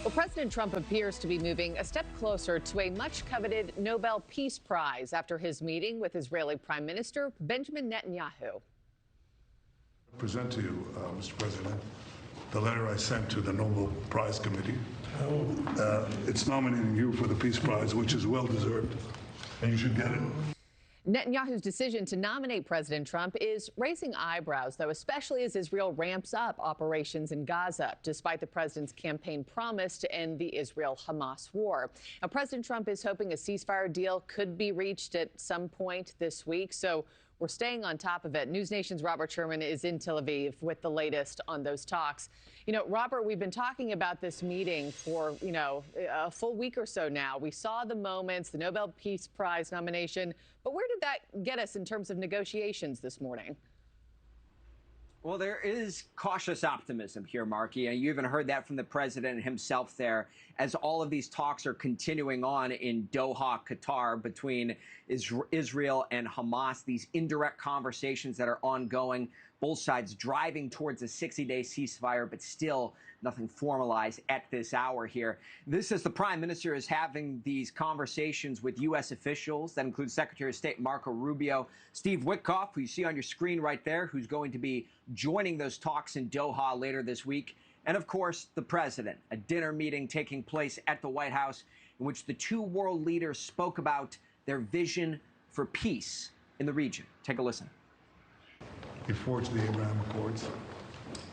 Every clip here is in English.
Well, President Trump appears to be moving a step closer to a much-coveted Nobel Peace Prize after his meeting with Israeli Prime Minister Benjamin Netanyahu. Present to you, Mr. President, the letter I sent to the Nobel Prize Committee. It's nominating you for the Peace Prize, which is well-deserved, and you should get it. Netanyahu's decision to nominate President Trump is raising eyebrows, though, especially as Israel ramps up operations in Gaza, despite the president's campaign promise to end the Israel-Hamas war. Now, President Trump is hoping a ceasefire deal could be reached at some point this week, so we're staying on top of it. NewsNation's Robert Sherman is in Tel Aviv with the latest on those talks. You know, Robert, we've been talking about this meeting for, a full week or so now. We saw the moments, the Nobel Peace Prize nomination, but where did that get us in terms of negotiations this morning? Well, there is cautious optimism here, Markie. And you even heard that from the president himself there as all of these talks are continuing on in Doha, Qatar, between Israel and Hamas, these indirect conversations that are ongoing, both sides driving towards a 60-day ceasefire, but still nothing formalized at this hour here. This is the prime minister is having these conversations with U.S. officials. That includes Secretary of State Marco Rubio, Steve Witkoff, who you see on your screen right there, who's going to be joining those talks in Doha later this week. And of course, the president, a dinner meeting taking place at the White House in which the two world leaders spoke about their vision for peace in the region. Take a listen. He forged the Abraham Accords.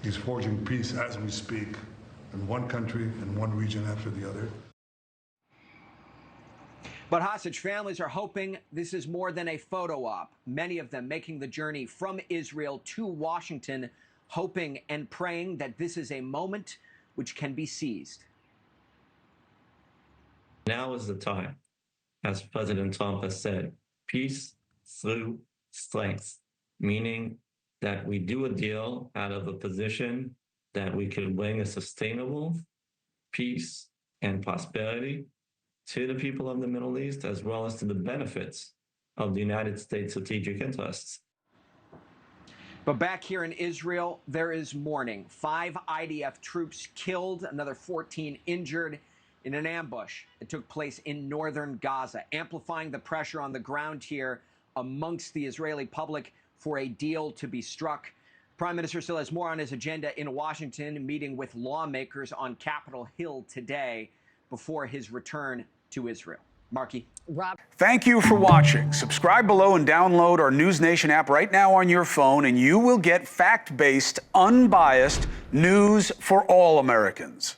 He's forging peace as we speak in one country and one region after the other. But hostage families are hoping this is more than a photo op. Many of them making the journey from Israel to Washington, hoping and praying that this is a moment which can be seized. Now is the time, as President Trump has said, peace through strength, meaning that we do a deal out of a position that we can bring a sustainable peace and prosperity to the people of the Middle East, as well as to the benefits of the United States' strategic interests. But back here in Israel, there is mourning. 5 IDF troops killed, another 14 injured in an ambush that took place in northern Gaza, amplifying the pressure on the ground here amongst the Israeli public for a deal to be struck. Prime Minister still has more on his agenda in Washington, meeting with lawmakers on Capitol Hill today before his return to Israel. Markie. Rob. Thank you for watching. Subscribe below and download our NewsNation app right now on your phone, and you will get fact-based, unbiased news for all Americans.